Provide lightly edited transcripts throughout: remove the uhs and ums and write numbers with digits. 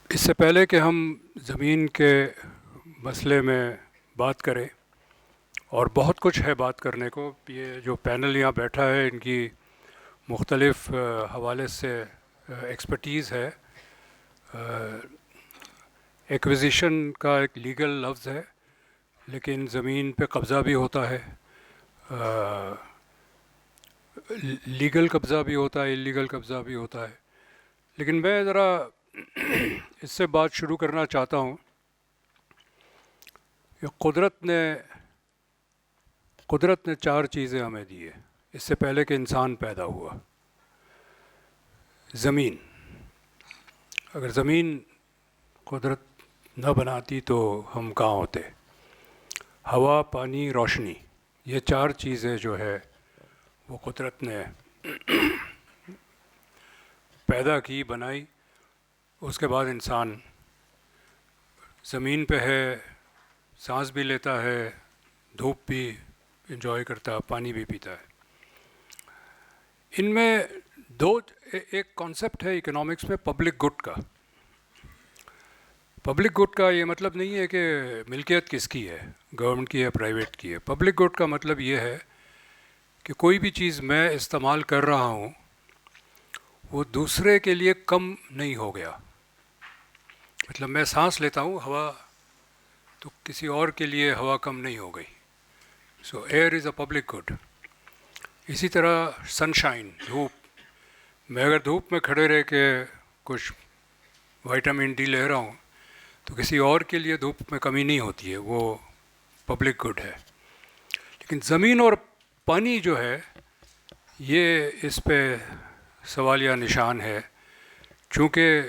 اس سے پہلے کہ ہم زمین کے مسئلے میں بات کریں، اور بہت کچھ ہے بات کرنے کو، یہ جو پینل یہاں بیٹھا ہے ان کی مختلف حوالے سے ایکسپرٹیز ہے۔ ایکویزیشن کا ایک لیگل لفظ ہے، لیکن زمین پہ قبضہ بھی ہوتا ہے، لیگل قبضہ بھی ہوتا ہے، اللیگل قبضہ بھی ہوتا ہے۔ لیکن میں ذرا اس سے بات شروع کرنا چاہتا ہوں کہ قدرت نے چار چیزیں ہمیں دی ہے اس سے پہلے کہ انسان پیدا ہوا۔ زمین، اگر زمین قدرت نہ بناتی تو ہم کہاں ہوتے؟ ہوا، پانی، روشنی، یہ چار چیزیں جو ہے وہ قدرت نے پیدا کی، بنائی۔ اس کے بعد انسان زمین پہ ہے، سانس بھی لیتا ہے، دھوپ بھی انجوائے کرتا ہے، پانی بھی پیتا ہے۔ ان میں ایک کانسیپٹ ہے اکنامکس میں پبلک گڈ کا۔ پبلک گڈ کا یہ مطلب نہیں ہے کہ ملکیت کس کی ہے، گورنمنٹ کی ہے پرائیویٹ کی ہے۔ پبلک گڈ کا مطلب یہ ہے کہ کوئی بھی چیز میں استعمال کر رہا ہوں وہ دوسرے کے لیے کم نہیں ہو گیا۔ مطلب میں سانس لیتا ہوں ہوا، تو کسی اور کے لیے ہوا کم نہیں ہو گئی۔ So air is a public good. اسی طرح سن شائن، دھوپ، میں اگر دھوپ میں کھڑے رہ کے کچھ وائٹامن ڈی لے رہا ہوں تو کسی اور کے لیے دھوپ میں کمی نہیں ہوتی ہے، وہ پبلک گڈ ہے۔ لیکن زمین اور پانی جو ہے یہ اس پہ سوالیہ نشان ہے، چونکہ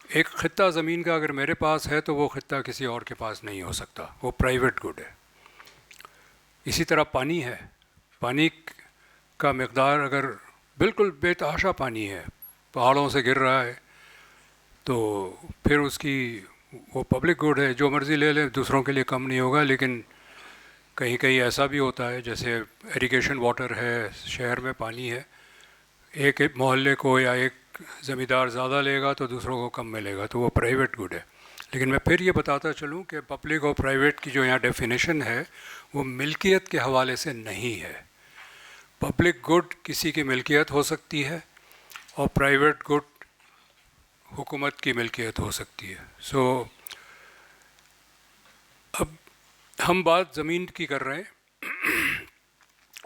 ایک خطہ زمین کا اگر میرے پاس ہے تو وہ خطہ کسی اور کے پاس نہیں ہو سکتا، وہ پرائیویٹ گڈ ہے۔ اسی طرح پانی ہے، پانی کا مقدار اگر بالکل بے تحاشا پانی ہے، پہاڑوں سے گر رہا ہے، تو پھر اس کی وہ پبلک گڈ ہے، جو مرضی لے لے، دوسروں کے لیے کم نہیں ہوگا۔ لیکن کہیں کہیں ایسا بھی ہوتا ہے، جیسے ایریگیشن واٹر ہے، شہر میں پانی ہے، ایک محلے کو یا ایک زمیندار زیادہ لے گا تو دوسروں کو کم ملے گا، تو وہ پرائیویٹ گڈ ہے۔ لیکن میں پھر یہ بتاتا چلوں کہ پبلک اور پرائیویٹ کی جو یہاں ڈیفینیشن ہے وہ ملکیت کے حوالے سے نہیں ہے۔ پبلک گڈ کسی کی ملکیت ہو سکتی ہے اور پرائیویٹ گڈ حکومت کی ملکیت ہو سکتی ہے۔ سو اب ہم بات زمین کی کر رہے ہیں۔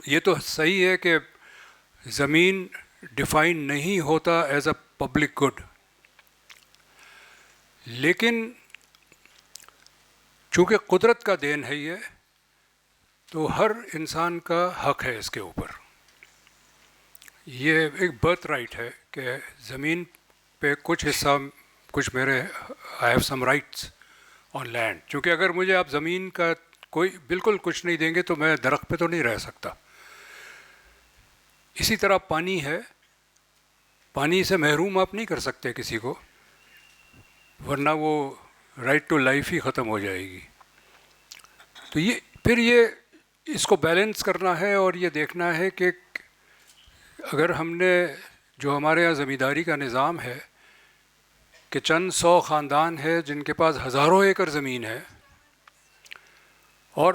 یہ تو صحیح ہے کہ زمین ڈیفائن نہیں ہوتا ایز اے پبلک گڈ، لیکن چونکہ قدرت کا دین ہے یہ، تو ہر انسان کا حق ہے اس کے اوپر۔ یہ ایک برتھ رائٹ ہے کہ زمین پہ کچھ حصہ، کچھ میرے I have some rights on land. چونکہ اگر مجھے آپ زمین کا کوئی بالکل کچھ نہیں دیں گے تو میں درخت پہ تو نہیں رہ سکتا۔ اسی طرح پانی ہے، پانی سے محروم آپ نہیں کر سکتے کسی کو، ورنہ وہ رائٹ ٹو لائف ہی ختم ہو جائے گی۔ تو یہ اس کو بیلنس کرنا ہے اور یہ دیکھنا ہے کہ اگر ہم نے جو ہمارے یہاں زمینداری کا نظام ہے کہ چند سو خاندان ہے جن کے پاس ہزاروں ایکڑ زمین ہے، اور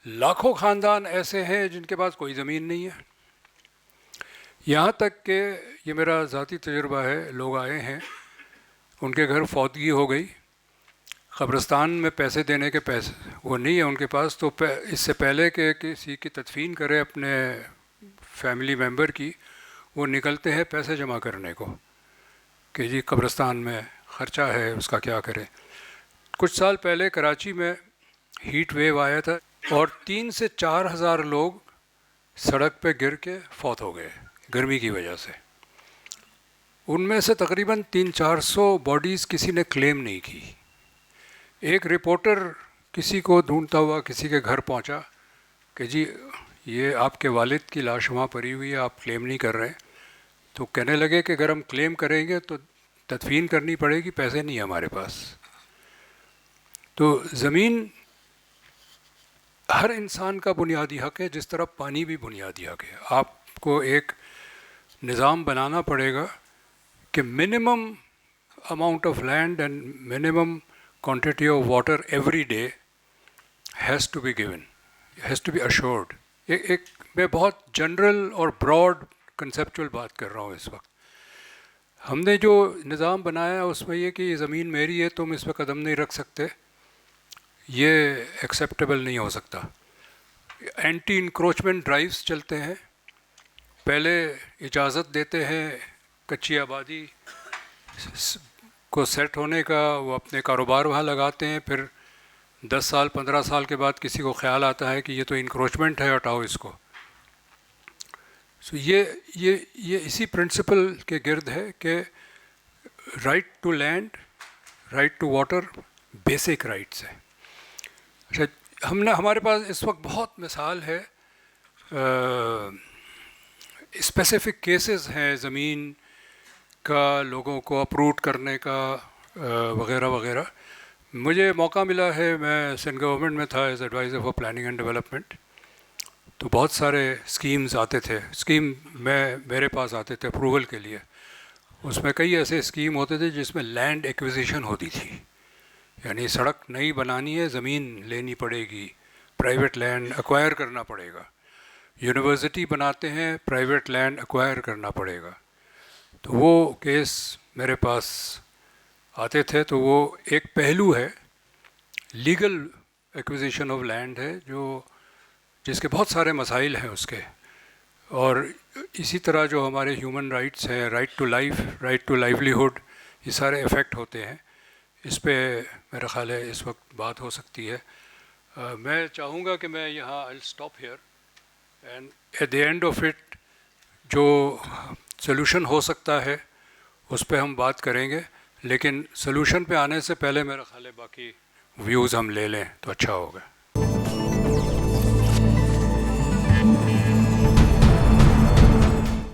لاکھوں خاندان ایسے ہیں جن کے پاس کوئی زمین نہیں ہے۔ یہاں تک کہ یہ میرا ذاتی تجربہ ہے، لوگ آئے ہیں، ان کے گھر فوتگی ہو گئی، قبرستان میں پیسے دینے کے پیسے وہ نہیں ہے ان کے پاس، تو اس سے پہلے کہ کسی کی تدفین کرے اپنے فیملی ممبر کی، وہ نکلتے ہیں پیسے جمع کرنے کو کہ جی قبرستان میں خرچہ ہے، اس کا کیا کریں۔ کچھ سال پہلے کراچی میں ہیٹ ویو آیا تھا اور 3 سے 4 ہزار لوگ سڑک پہ گر کے فوت ہو گئے گرمی کی وجہ سے۔ ان میں سے تقریباً 300-400 باڈیز کسی نے کلیم نہیں کی۔ ایک رپورٹر کسی کو ڈھونڈتا ہوا کسی کے گھر پہنچا کہ جی یہ آپ کے والد کی لاش وہاں پڑی ہوئی ہے، آپ کلیم نہیں کر رہے۔ تو کہنے لگے کہ اگر ہم کلیم کریں گے تو تدفین کرنی پڑے گی، پیسے نہیں ہیں ہمارے پاس۔ تو زمین ہر انسان کا بنیادی حق ہے، جس طرح پانی بھی بنیادی حق ہے۔ آپ کو ایک نظام بنانا پڑے گا کہ minimum amount of land and minimum quantity of water every day has to be given, has to be assured. ایک میں بہت جنرل اور براڈ کنسیپچول بات کر رہا ہوں اس وقت. ہم نے جو نظام بنایا اس میں یہ کہ یہ زمین میری ہے، تم اس پہ قدم نہیں رکھ سکتے، یہ ایکسیپٹیبل نہیں ہو سکتا. اینٹی انکروچمنٹ ڈرائیوز چلتے ہیں، پہلے اجازت دیتے ہیں کچی آبادی کو سیٹ ہونے کا، وہ اپنے کاروبار وہاں لگاتے ہیں، پھر 10 سال 15 سال کے بعد کسی کو خیال آتا ہے کہ یہ تو انکروچمنٹ ہے، ہٹاؤ اس کو. سو یہ اسی پرنسپل کے گرد ہے کہ right to land, right to water basic rights ہے. اچھا، ہمارے پاس اس وقت بہت مثال ہے، اسپیسیفک کیسز ہیں زمین کا لوگوں کو اپروٹ کرنے کا وغیرہ وغیرہ. مجھے موقع ملا ہے، میں سندھ گورنمنٹ میں تھا as adviser for planning and development, تو بہت سارے اسکیمز آتے تھے، میرے پاس آتے تھے اپروول کے لیے. اس میں کئی ایسے اسکیم ہوتے تھے جس میں لینڈ ایکویزیشن ہوتی تھی، یعنی سڑک نئی بنانی ہے، زمین لینی پڑے گی، پرائیویٹ لینڈ ایکوائر کرنا پڑے گا. یونیورسٹی بناتے ہیں، پرائیویٹ لینڈ ایکوائر کرنا پڑے گا. تو وہ کیس میرے پاس آتے تھے. تو وہ ایک پہلو ہے، لیگل ایکویزیشن آف لینڈ ہے، جس کے بہت سارے مسائل ہیں اس کے. اور اسی طرح جو ہمارے ہیومن رائٹس ہیں، right to life, right to livelihood, یہ سارے افیکٹ ہوتے ہیں. اس پہ میرا خیال ہے اس وقت بات ہو سکتی ہے. میں چاہوں گا کہ میں یہاں I stop here and at the end of it جو سلوشن ہو سکتا ہے اس پہ ہم بات کریں گے، لیکن سلوشن پہ آنے سے پہلے میرا خیال ہے باقی ویوز ہم لے لیں تو اچھا ہوگا.